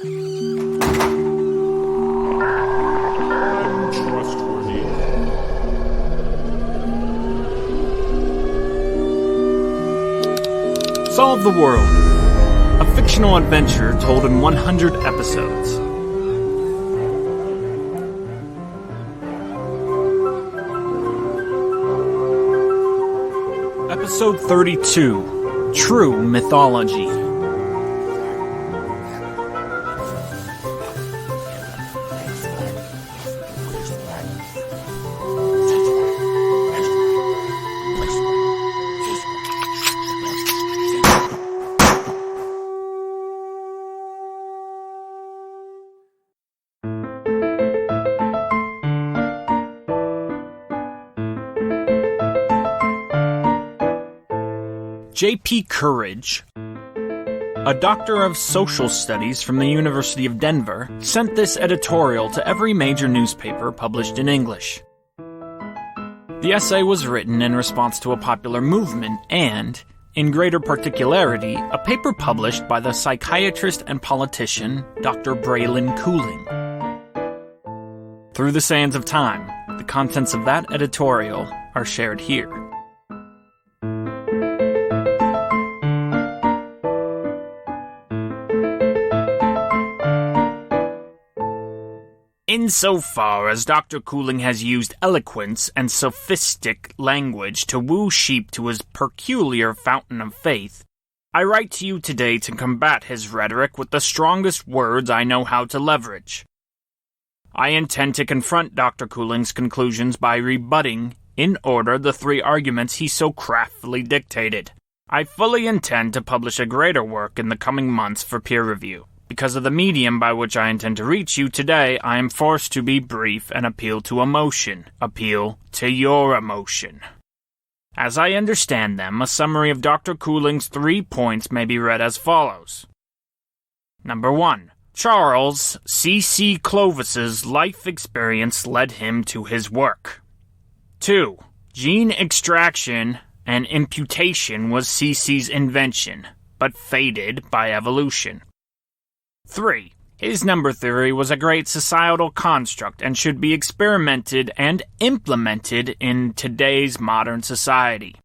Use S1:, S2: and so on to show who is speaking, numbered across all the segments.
S1: Untrustworthy.
S2: Solve the World. A fictional adventure told in 100 episodes. Episode 32. True Mythology. J.P. Kourage, a doctor of social studies from the University of Denver, sent this editorial to every major newspaper published in English. The essay was written in response to a popular movement and, in greater particularity, a paper published by the psychiatrist and politician Dr. Braylon Cooling. Through the sands of time, the contents of that editorial are shared here. Insofar as Dr. Cooling has used eloquence and sophistic language to woo sheep to his peculiar fountain of faith, I write to you today to combat his rhetoric with the strongest words I know how to leverage. I intend to confront Dr. Cooling's conclusions by rebutting, in order, the three arguments he so craftily dictated. I fully intend to publish a greater work in the coming months for peer review. Because of the medium by which I intend to reach you today, I am forced to be brief and appeal to emotion. Appeal to your emotion. As I understand them, a summary of Dr. Cooling's 3 points may be read as follows. Number 1. Charles C.C. Clovis's life experience led him to his work. 2. Gene extraction and imputation was C.C.'s invention, but faded by evolution. 3. His number theory was a great societal construct and should be experimented and implemented in today's modern society.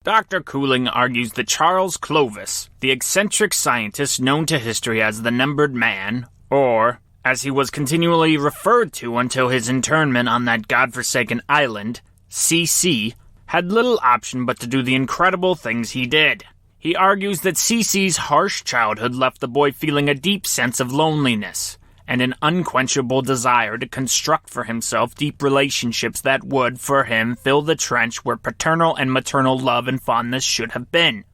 S2: Dr. Cooling argues that Charles Clovis, the eccentric scientist known to history as the Numbered Man, or, as he was continually referred to until his internment on that godforsaken island, CC, had little option but to do the incredible things he did. He argues that CC's harsh childhood left the boy feeling a deep sense of loneliness and an unquenchable desire to construct for himself deep relationships that would, for him, fill the trench where paternal and maternal love and fondness should have been.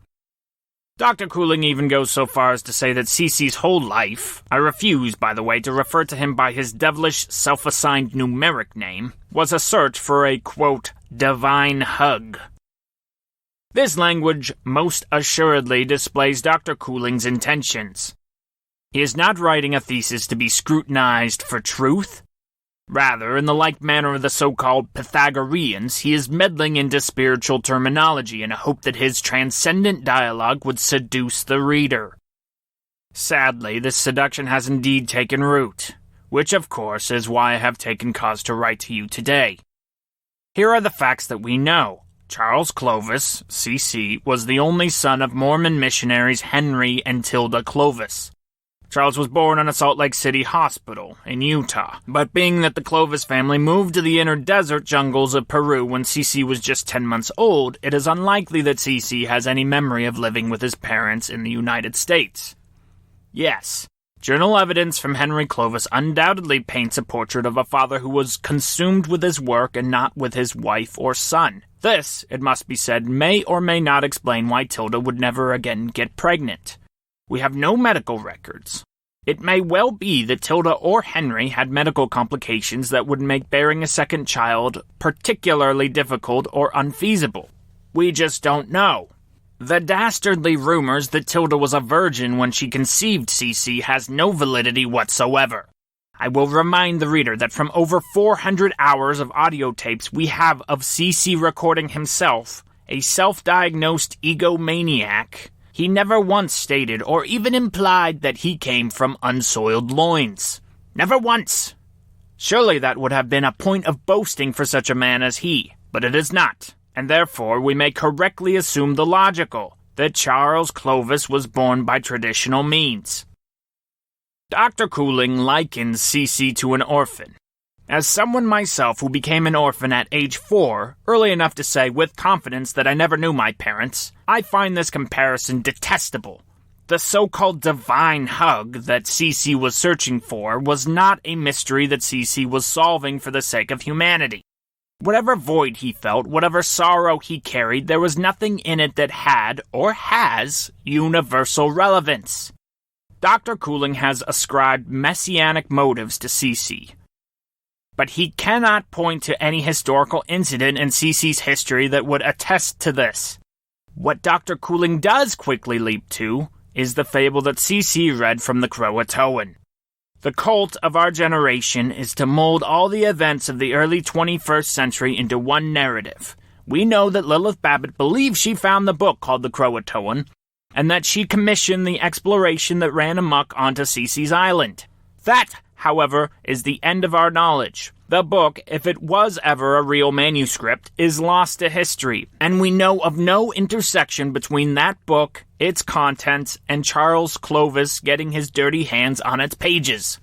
S2: Dr. Cooling even goes so far as to say that CC's whole life, I refuse, by the way, to refer to him by his devilish self-assigned numeric name, was a search for a, quote, divine hug. This language most assuredly displays Dr. Cooling's intentions. He is not writing a thesis to be scrutinized for truth. Rather, in the like manner of the so-called Pythagoreans, he is meddling into spiritual terminology in a hope that his transcendent dialogue would seduce the reader. Sadly, this seduction has indeed taken root, which of course is why I have taken cause to write to you today. Here are the facts that we know. Charles Clovis, C.C., was the only son of Mormon missionaries Henry and Tilda Clovis. Charles was born in a Salt Lake City hospital in Utah, but being that the Clovis family moved to the inner desert jungles of Peru when C.C. was just 10 months old, it is unlikely that C.C. has any memory of living with his parents in the United States. Yes, journal evidence from Henry Clovis undoubtedly paints a portrait of a father who was consumed with his work and not with his wife or son. This, it must be said, may or may not explain why Tilda would never again get pregnant. We have no medical records. It may well be that Tilda or Henry had medical complications that would make bearing a second child particularly difficult or unfeasible. We just don't know. The dastardly rumors that Tilda was a virgin when she conceived C.C. has no validity whatsoever. I will remind the reader that from over 400 hours of audio tapes we have of C.C. recording himself, a self-diagnosed egomaniac, He never once stated or even implied that he came from unsoiled loins. Never once. Surely that would have been a point of boasting for such a man as he, but it is not, and therefore we may correctly assume the logical, that Charles Clovis was born by traditional means. Dr. Cooling likens CC to an orphan. As someone myself who became an orphan at age 4, early enough to say with confidence that I never knew my parents, I find this comparison detestable. The so-called divine hug that CC was searching for was not a mystery that CC was solving for the sake of humanity. Whatever void he felt, whatever sorrow he carried, there was nothing in it that had, or has, universal relevance. Dr. Cooling has ascribed messianic motives to CC. But he cannot point to any historical incident in CC's history that would attest to this. What Dr. Cooling does quickly leap to is the fable that CC read from the Croatoan. The cult of our generation is to mold all the events of the early 21st century into one narrative. We know that Lilith Babbitt believes she found the book called the Croatoan, and that she commissioned the exploration that ran amok onto CC's island. That, however, is the end of our knowledge. The book, if it was ever a real manuscript, is lost to history, and we know of no intersection between that book, its contents, and Charles Clovis getting his dirty hands on its pages.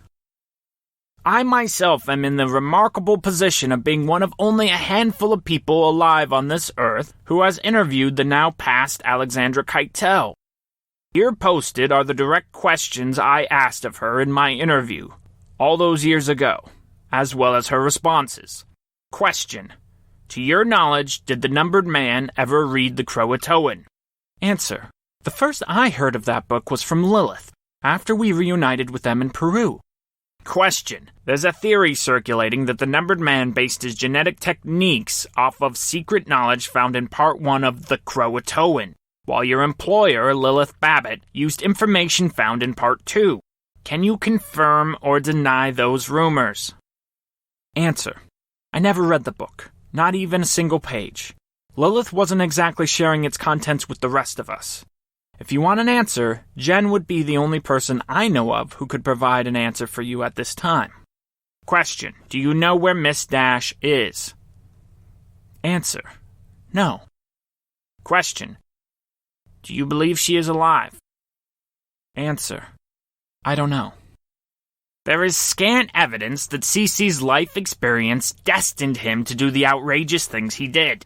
S2: I myself am in the remarkable position of being one of only a handful of people alive on this earth who has interviewed the now passed Alexandra Keitel. Here posted are the direct questions I asked of her in my interview, all those years ago, as well as her responses. Question: to your knowledge, did the numbered man ever read the Croatoan? Answer: the first I heard of that book was from Lilith, after we reunited with them in Peru. Question: there's a theory circulating that the numbered man based his genetic techniques off of secret knowledge found in Part 1 of the Croatoan, while your employer, Lilith Babbitt, used information found in Part 2. Can you confirm or deny those rumors? Answer: I never read the book, not even a single page. Lilith wasn't exactly sharing its contents with the rest of us. If you want an answer, Jenn would be the only person I know of who could provide an answer for you at this time. Question: do you know where Miss Dash is? Answer: no. Question: do you believe she is alive? Answer: I don't know. There is scant evidence that CC's life experience destined him to do the outrageous things he did.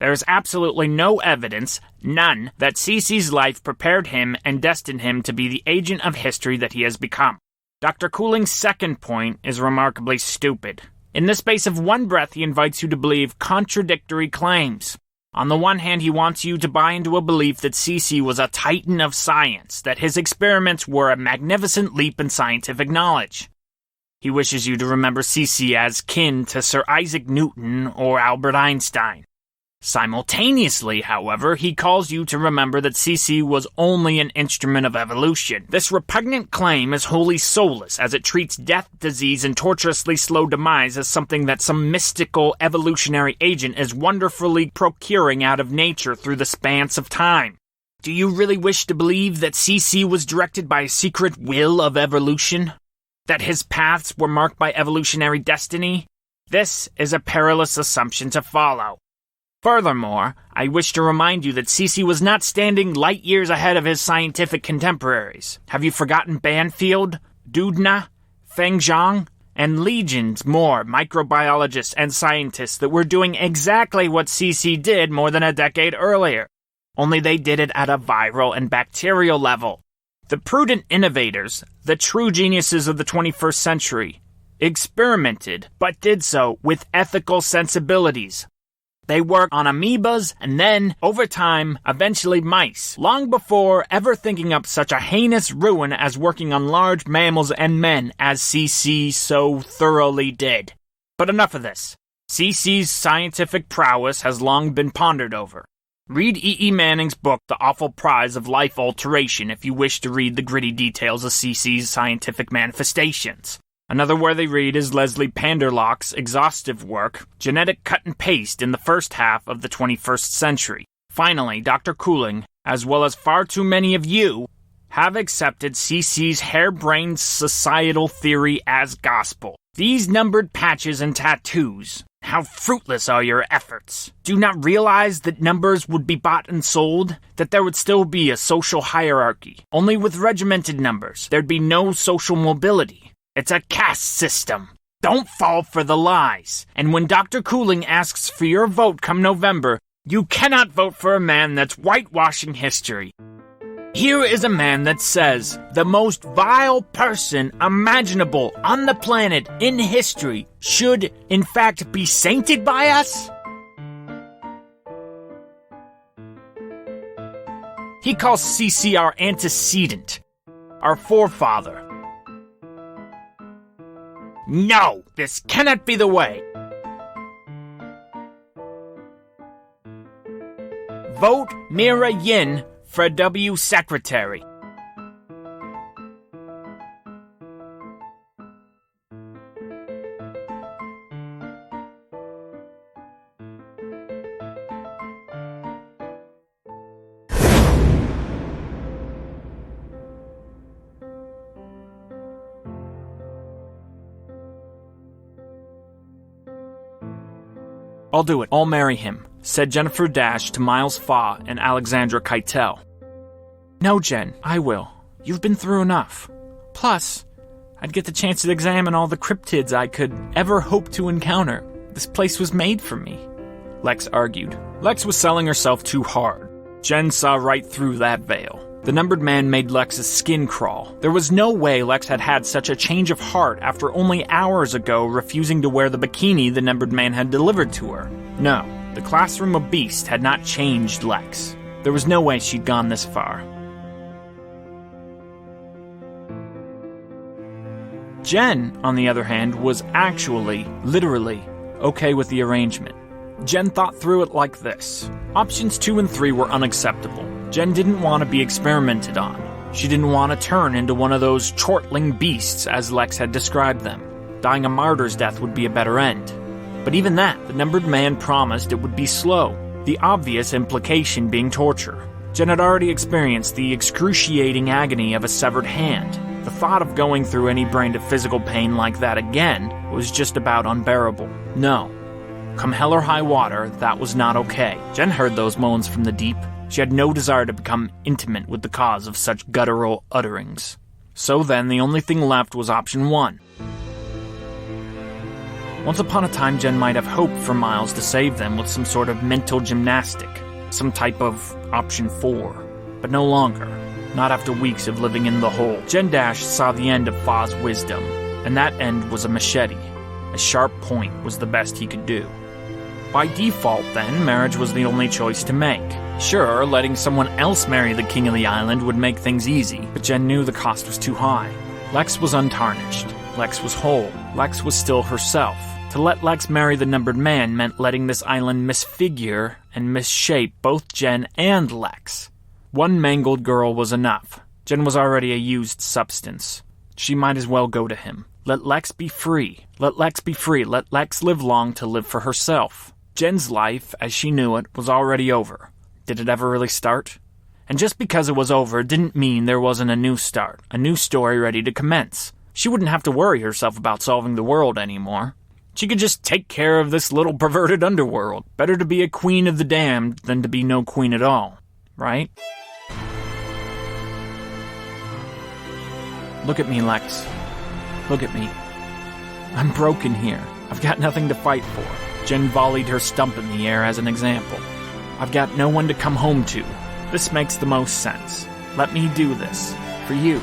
S2: There is absolutely no evidence, none, that CC's life prepared him and destined him to be the agent of history that he has become. Dr. Cooling's second point is remarkably stupid. In the space of one breath, he invites you to believe contradictory claims. On the one hand, he wants you to buy into a belief that CC was a titan of science, that his experiments were a magnificent leap in scientific knowledge. He wishes you to remember CC as kin to Sir Isaac Newton or Albert Einstein. Simultaneously, however, he calls you to remember that CC was only an instrument of evolution. This repugnant claim is wholly soulless, as it treats death, disease, and tortuously slow demise as something that some mystical evolutionary agent is wonderfully procuring out of nature through the spans of time. Do you really wish to believe that CC was directed by a secret will of evolution? That his paths were marked by evolutionary destiny? This is a perilous assumption to follow. Furthermore, I wish to remind you that CC was not standing light years ahead of his scientific contemporaries. Have you forgotten Banfield, Doudna, Feng Zhang, and legions more microbiologists and scientists that were doing exactly what CC did more than a decade earlier? Only they did it at a viral and bacterial level. The prudent innovators, the true geniuses of the 21st century, experimented, but did so with ethical sensibilities. They worked on amoebas and then, over time, eventually mice, long before ever thinking up such a heinous ruin as working on large mammals and men as CC so thoroughly did. But enough of this. CC's scientific prowess has long been pondered over. Read E. Manning's book, The Awful Prize of Life Alteration, if you wish to read the gritty details of CC's scientific manifestations. Another worthy read is Leslie Panderlock's exhaustive work, Genetic Cut and Paste in the First Half of the 21st Century. Finally, Dr. Cooling, as well as far too many of you, have accepted CC's harebrained societal theory as gospel. These numbered patches and tattoos, how fruitless are your efforts? Do you not realize that numbers would be bought and sold? That there would still be a social hierarchy? Only with regimented numbers, there'd be no social mobility. It's a caste system. Don't fall for the lies. And when Dr. Cooling asks for your vote come November, you cannot vote for a man that's whitewashing history. Here is a man that says the most vile person imaginable on the planet in history should, in fact, be sainted by us? He calls CC our antecedent, our forefather. No, this cannot be the way. Vote Mira Yin for W Secretary. I'll do it. I'll marry him, said Jennifer Dash to Miles Fa and Alexandra Keitel. No, Jen, I will. You've been through enough. Plus, I'd get the chance to examine all the cryptids I could ever hope to encounter. This place was made for me, Lex argued. Lex was selling herself too hard. Jen saw right through that veil. The numbered man made Lex's skin crawl. There was no way Lex had had such a change of heart after only hours ago refusing to wear the bikini the numbered man had delivered to her. No, the classroom of beasts had not changed Lex. There was no way she'd gone this far. Jen, on the other hand, was actually, literally, okay with the arrangement. Jen thought through it like this. Options 2 and 3 were unacceptable. Jen didn't want to be experimented on. She didn't want to turn into one of those chortling beasts as Lex had described them. Dying a martyr's death would be a better end. But even that, the numbered man promised it would be slow, the obvious implication being torture. Jen had already experienced the excruciating agony of a severed hand. The thought of going through any brand of physical pain like that again was just about unbearable. No. Come hell or high water, that was not okay. Jen heard those moans from the deep. She had no desire to become intimate with the cause of such guttural utterings. So then, the only thing left was option 1. Once upon a time, Jen might have hoped for Miles to save them with some sort of mental gymnastic, some type of option 4, but no longer. Not after weeks of living in the hole. Jen Dash saw the end of Fa's wisdom, and that end was a machete. A sharp point was the best he could do. By default, then, marriage was the only choice to make. Sure, letting someone else marry the king of the island would make things easy, but Jen knew the cost was too high. Lex was untarnished. Lex was whole. Lex was still herself. To let Lex marry the numbered man meant letting this island misfigure and misshape both Jen and Lex. One mangled girl was enough. Jen was already a used substance. She might as well go to him. Let Lex be free. Let Lex be free. Let Lex live long to live for herself. Jen's life, as she knew it, was already over. Did it ever really start? And just because it was over didn't mean there wasn't a new start, a new story ready to commence. She wouldn't have to worry herself about solving the world anymore. She could just take care of this little perverted underworld. Better to be a queen of the damned than to be no queen at all, right? Look at me, Lex. Look at me. I'm broken here. I've got nothing to fight for. Jen volleyed her stump in the air as an example. I've got no one to come home to. This makes the most sense. Let me do this. For you.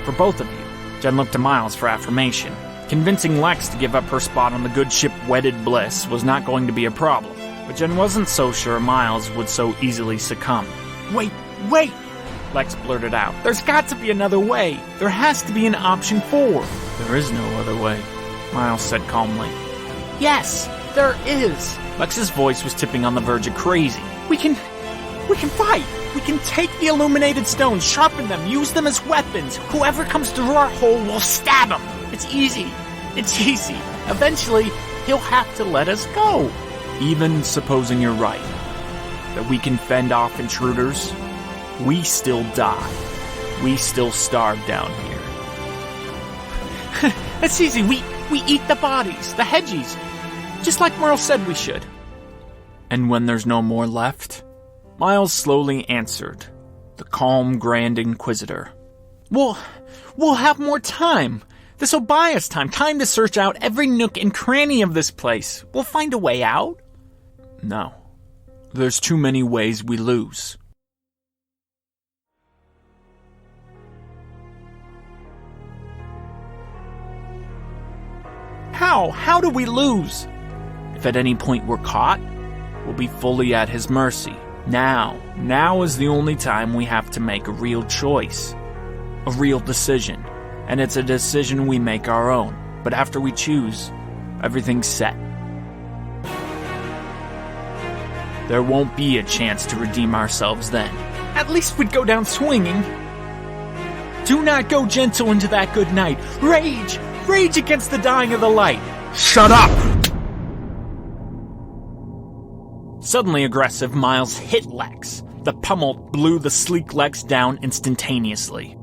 S2: For both of you. Jen looked to Miles for affirmation. Convincing Lex to give up her spot on the good ship Wedded Bliss was not going to be a problem. But Jen wasn't so sure Miles would so easily succumb. Wait! Lex blurted out. There's got to be another way. There has to be an option 4. There is no other way, Miles said calmly. Yes, there is. Lex's voice was tipping on the verge of crazy. We can fight. We can take the illuminated stones, sharpen them, use them as weapons. Whoever comes through our hole will stab him. It's easy. Eventually, he'll have to let us go. Even supposing you're right, that we can fend off intruders, we still die. We still starve down here. That's easy. We eat the bodies, the hedgies, just like Merle said we should. And when there's no more left, Miles slowly answered, the calm Grand Inquisitor. We'll have more time. This'll buy us time to search out every nook and cranny of this place. We'll find a way out. No. There's too many ways we lose. How? How do we lose? If at any point we're caught, we'll be fully at his mercy. Now is the only time we have to make a real choice. A real decision. And it's a decision we make our own. But after we choose, everything's set. There won't be a chance to redeem ourselves then. At least we'd go down swinging. Do not go gentle into that good night. Rage! Rage against the dying of the light.
S1: Shut up!
S2: Suddenly aggressive, Miles hit Lex. The pummel blew the sleek Lex down instantaneously.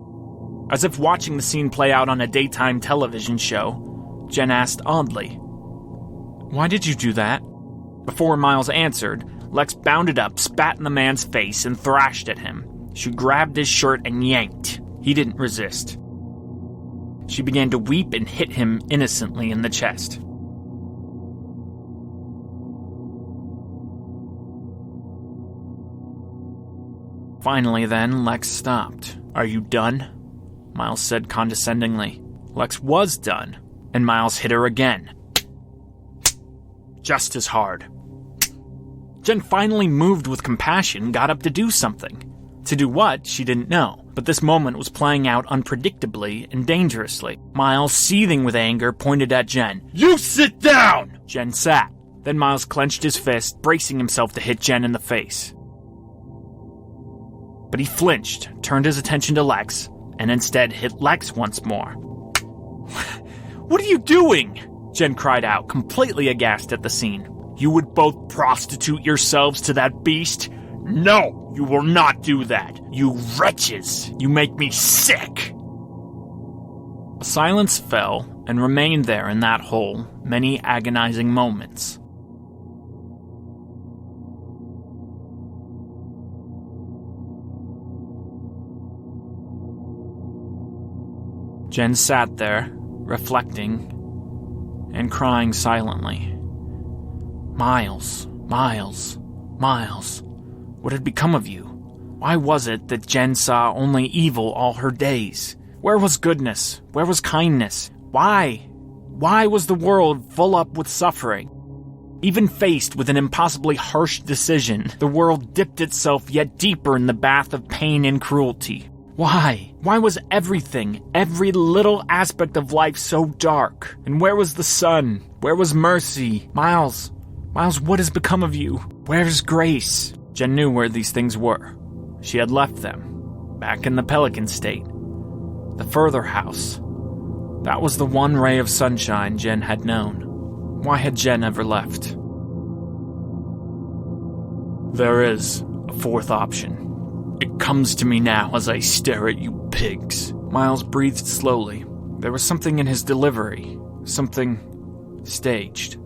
S2: As if watching the scene play out on a daytime television show, Jenn asked oddly, "Why did you do that?" Before Miles answered, Lex bounded up, spat in the man's face, and thrashed at him. She grabbed his shirt and yanked. He didn't resist. She began to weep and hit him innocently in the chest. Finally then, Lex stopped. "Are you done?" Miles said condescendingly. Lex was done, and Miles hit her again. Just as hard. Jenn finally moved with compassion, got up to do something. To do what, she didn't know, but this moment was playing out unpredictably and dangerously. Miles, seething with anger, pointed at Jenn. "You sit down!" Jenn sat. Then Miles clenched his fist, bracing himself to hit Jenn in the face. But he flinched, turned his attention to Lex, and instead hit Lex once more. "What are you doing?" Jenn cried out, completely aghast at the scene. "You would both prostitute yourselves to that beast? No, you will not do that. You wretches! You make me sick!" A silence fell and remained there in that hole many agonizing moments. Jenn sat there, reflecting, and crying silently. Miles. What had become of you? Why was it that Jenn saw only evil all her days? Where was goodness? Where was kindness? Why? Why was the world full up with suffering? Even faced with an impossibly harsh decision, the world dipped itself yet deeper in the bath of pain and cruelty. Why? Why was everything, every little aspect of life so dark? And where was the sun? Where was mercy? Miles, what has become of you? Where's grace? Jenn knew where these things were. She had left them, back in the Pelican State. The further house. That was the one ray of sunshine Jenn had known. Why had Jenn ever left? There is a fourth option. It comes to me now as I stare at you pigs. Miles breathed slowly. There was something in his delivery. Something staged.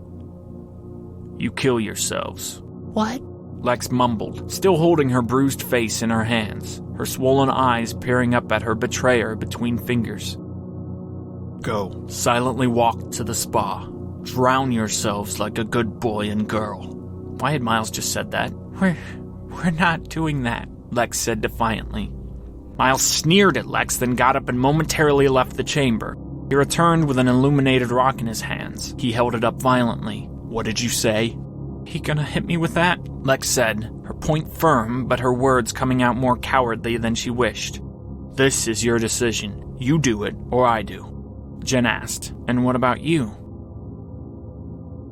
S2: You kill yourselves.
S3: What?
S2: Lex mumbled, still holding her bruised face in her hands, her swollen eyes peering up at her betrayer between fingers. Go, silently walk to the spa. Drown yourselves like a good boy and girl. Why had Miles just said that? We're not doing that, Lex said defiantly. Miles sneered at Lex, then got up and momentarily left the chamber. He returned with an illuminated rock in his hands. He held it up violently. What did you say? He gonna hit me with that? Lex said, her point firm, but her words coming out more cowardly than she wished. This is your decision. You do it, or I do. Jenn asked, and what about you?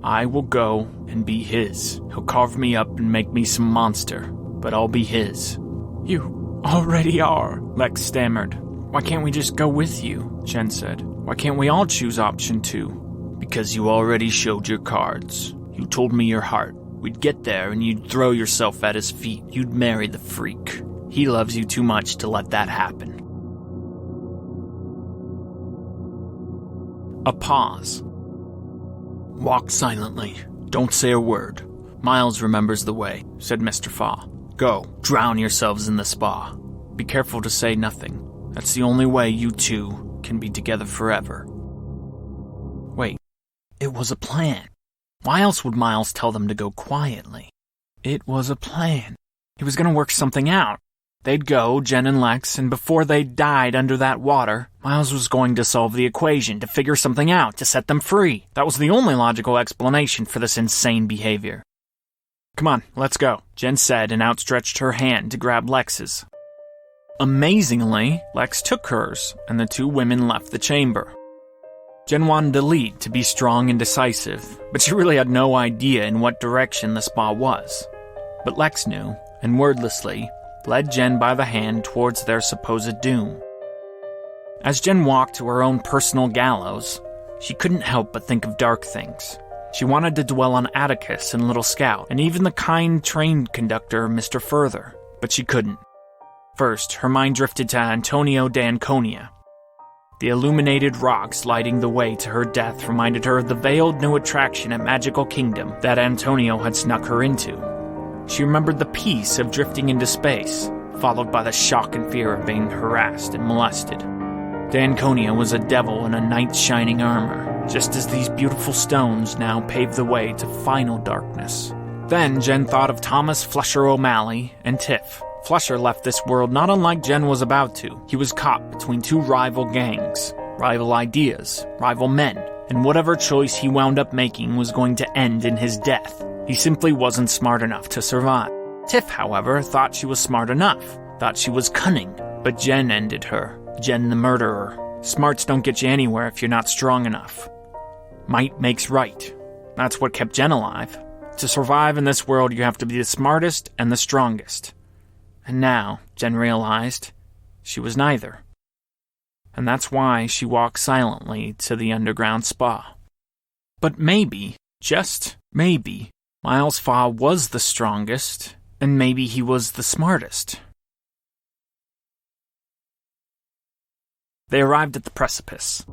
S2: I will go and be his. He'll carve me up and make me some monster, but I'll be his. You already are, Lex stammered. Why can't we just go with you? Jenn said. Why can't we all choose option 2? Because you already showed your cards. You told me your heart. We'd get there and you'd throw yourself at his feet. You'd marry the freak. He loves you too much to let that happen. A pause. Walk silently. Don't say a word. Miles remembers the way, said Mr. Faw. Go, drown yourselves in the spa. Be careful to say nothing. That's the only way you two can be together forever. Wait, it was a plan. Why else would Miles tell them to go quietly? It was a plan. He was going to work something out. They'd go, Jenn and Lex, and before they died under that water, Miles was going to solve the equation, to figure something out, to set them free. That was the only logical explanation for this insane behavior. Come on, let's go, Jenn said and outstretched her hand to grab Lex's. Amazingly, Lex took hers, and the two women left the chamber. Jenn wanted to lead, to be strong and decisive, but she really had no idea in what direction the spa was. But Lex knew, and wordlessly, led Jenn by the hand towards their supposed doom. As Jenn walked to her own personal gallows, she couldn't help but think of dark things. She wanted to dwell on Atticus and Little Scout, and even the kind train conductor, Mr. Further, but she couldn't. First, her mind drifted to Antonio d'Anconia. The illuminated rocks lighting the way to her death reminded her of the veiled new attraction at Magical Kingdom that Antonio had snuck her into. She remembered the peace of drifting into space, followed by the shock and fear of being harassed and molested. D'Anconia was a devil in a knight's shining armor, just as these beautiful stones now paved the way to final darkness. Then Jenn thought of Thomas Flusher O'Malley and Tiff. Flusher left this world not unlike Jenn was about to. He was caught between two rival gangs, rival ideas, rival men, and whatever choice he wound up making was going to end in his death. He simply wasn't smart enough to survive. Tiff, however, thought she was smart enough, thought she was cunning, but Jenn ended her. Jenn the murderer. Smarts don't get you anywhere if you're not strong enough. Might makes right. That's what kept Jenn alive. To survive in this world, you have to be the smartest and the strongest. And now, Jenn realized, she was neither. And that's why she walked silently to the underground spa. But maybe, just maybe, Miles Faw was the strongest, and maybe he was the smartest. They arrived at the precipice.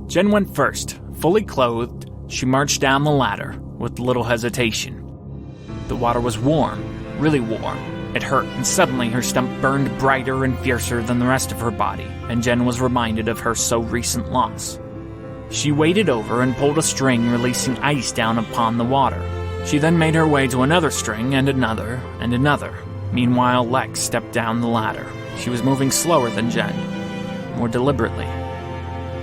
S2: Jenn went first. Fully clothed, she marched down the ladder with little hesitation. The water was warm, really warm. It hurt, and suddenly her stump burned brighter and fiercer than the rest of her body, and Jenn was reminded of her so recent loss. She waded over and pulled a string, releasing ice down upon the water. She then made her way to another string, and another, and another. Meanwhile, Lex stepped down the ladder. She was moving slower than Jenn, more deliberately.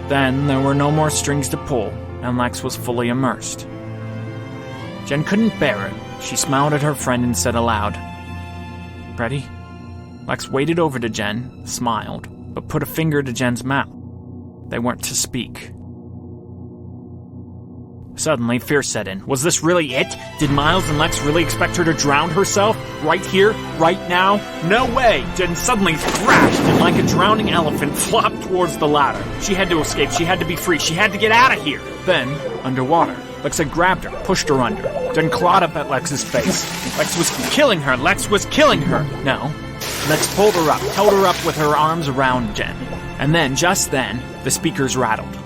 S2: Then there were no more strings to pull, and Lex was fully immersed. Jenn couldn't bear it. She smiled at her friend and said aloud, "Ready?" Lex waded over to Jenn, smiled, but put a finger to Jen's mouth. They weren't to speak. Suddenly, fear set in. Was this really it? Did Miles and Lex really expect her to drown herself? Right here? Right now? No way! Jenn suddenly thrashed and like a drowning elephant flopped towards the ladder. She had to escape. She had to be free. She had to get out of here. Then, underwater, Lex had grabbed her, pushed her under. Jenn clawed up at Lex's face. Lex was killing her. Lex was killing her. No. Lex pulled her up, held her up with her arms around Jenn. And then, just then, the speakers rattled.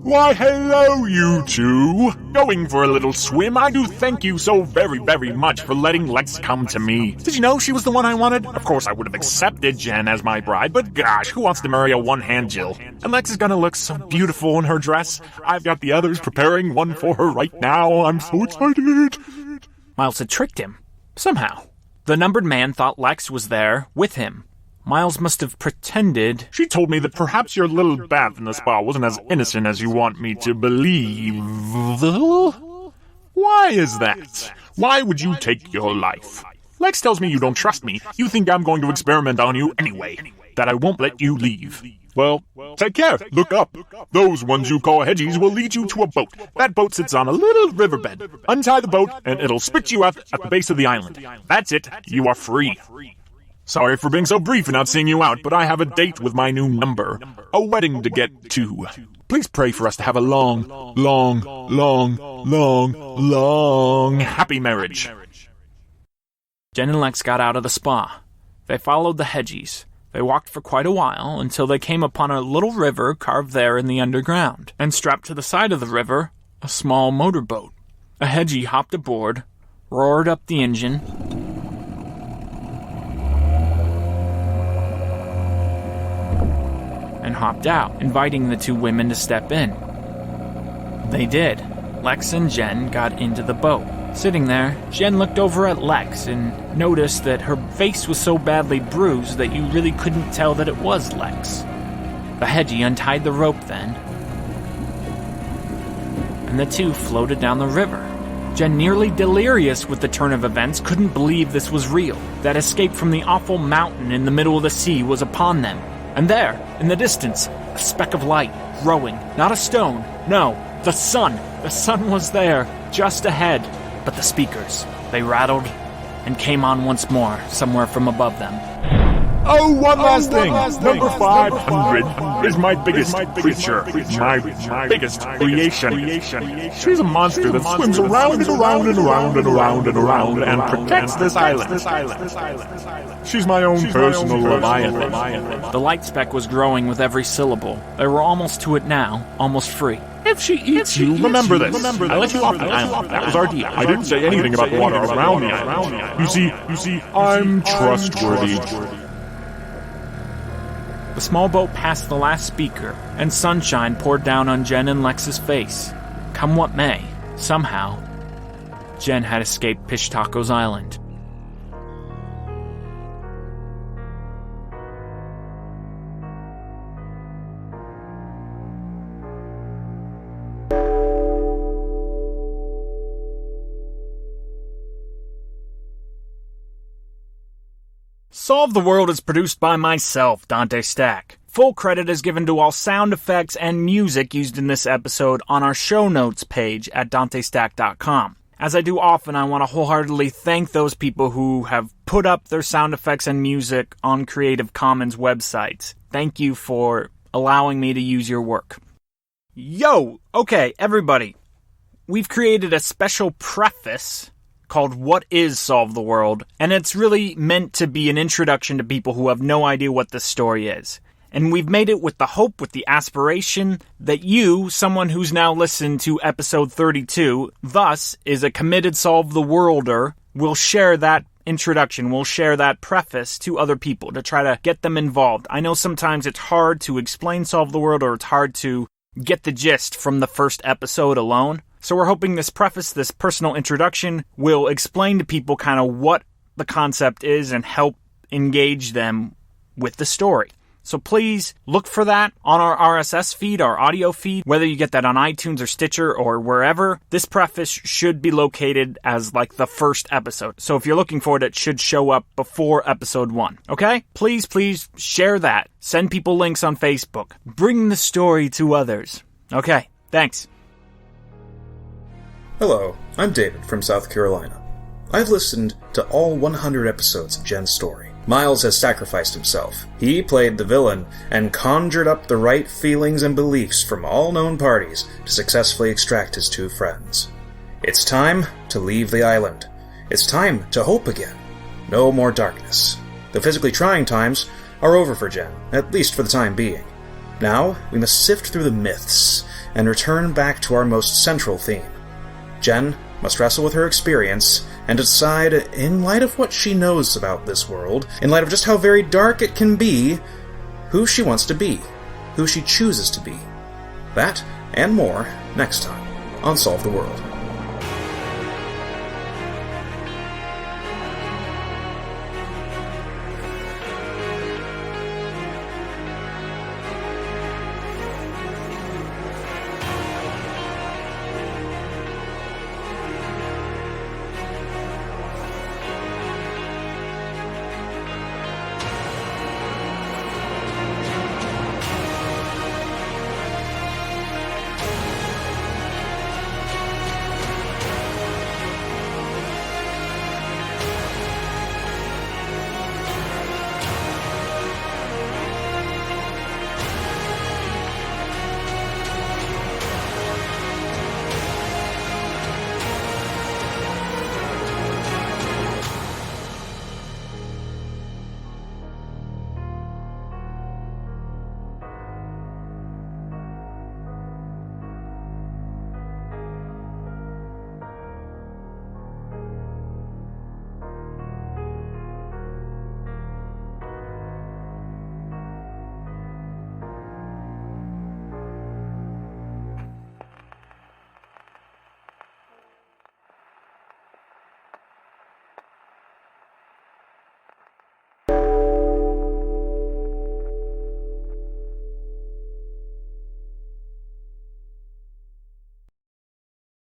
S1: Why, hello, you two. Going for a little swim. I do thank you so very, very much for letting Lex come to me. Did you know she was the one I wanted? Of course, I would have accepted Jenn as my bride, but gosh, who wants to marry a one-hand Jill? And Lex is gonna look so beautiful in her dress. I've got the others preparing one for her right now. I'm so excited.
S2: Miles had tricked him. Somehow. The numbered man thought Lex was there with him. Miles must have pretended.
S1: She told me that perhaps your little bath in the spa wasn't as innocent as you want me to believe. Why is that? Why would you take your life? Lex tells me you don't trust me. You think I'm going to experiment on you anyway. That I won't let you leave. Well, take care. Look up. Those ones you call hedgies will lead you to a boat. That boat sits on a little riverbed. Untie the boat, and it'll spit you out at the base of the island. That's it. You are free. Sorry for being so brief and not seeing you out, but I have a date with my new number. A wedding to get to. Please pray for us to have a long happy marriage.
S2: Jenn and Lex got out of the spa. They followed the hedgies. They walked for quite a while until they came upon a little river carved there in the underground, and strapped to the side of the river, a small motorboat. A hedgie hopped aboard, roared up the engine, and hopped out, inviting the two women to step in. They did. Lex and Jenn got into the boat. Sitting there, Jenn looked over at Lex and noticed that her face was so badly bruised that you really couldn't tell that it was Lex. The hedgie untied the rope then, and the two floated down the river. Jenn, nearly delirious with the turn of events, couldn't believe this was real. That escape from the awful mountain in the middle of the sea was upon them. And there, in the distance, a speck of light, growing. Not a stone, no, the sun. The sun was there, just ahead. But the speakers, they rattled and came on once more, somewhere from above them.
S1: Oh, one last thing. Number 500 is my biggest creature, my biggest creation. She's a monster that swims around and around and around and around and around and protects this island. She's my own personal Leviathan.
S2: The light speck was growing with every syllable. They were almost to it now, almost free.
S1: If she eats you, remember this. I let you off the island. That was our deal. I didn't say anything about the water around the island. You see, I'm trustworthy.
S2: The small boat passed the last speaker, and sunshine poured down on Jenn and Lex's face. Come what may, somehow, Jenn had escaped Pishtaco's island. Solve the World is produced by myself, Dante Stack. Full credit is given to all sound effects and music used in this episode on our show notes page at dantestack.com. As I do often, I want to wholeheartedly thank those people who have put up their sound effects and music on Creative Commons websites. Thank you for allowing me to use your work. Yo! Okay, everybody. We've created a special preface called What is Solve the World, and it's really meant to be an introduction to people who have no idea what this story is. And we've made it with the hope, with the aspiration, that you, someone who's now listened to episode 32, thus is a committed Solve the Worlder, will share that introduction, will share that preface to other people to try to get them involved. I know sometimes it's hard to explain Solve the World, or it's hard to get the gist from the first episode alone. So we're hoping this preface, this personal introduction, will explain to people kind of what the concept is and help engage them with the story. So please look for that on our RSS feed, our audio feed, whether you get that on iTunes or Stitcher or wherever. This preface should be located as like the first episode. So if you're looking for it, it should show up before episode 1. Okay? Please share that. Send people links on Facebook. Bring the story to others. Okay, thanks.
S3: Hello, I'm David from South Carolina. I've listened to all 100 episodes of Jenn's story. Miles has sacrificed himself. He played the villain and conjured up the right feelings and beliefs from all known parties to successfully extract his two friends. It's time to leave the island. It's time to hope again. No more darkness. The physically trying times are over for Jenn, at least for the time being. Now, we must sift through the myths and return back to our most central theme. Jenn must wrestle with her experience and decide, in light of what she knows about this world, in light of just how very dark it can be, who she wants to be, who she chooses to be. That and more next time on Solve the World.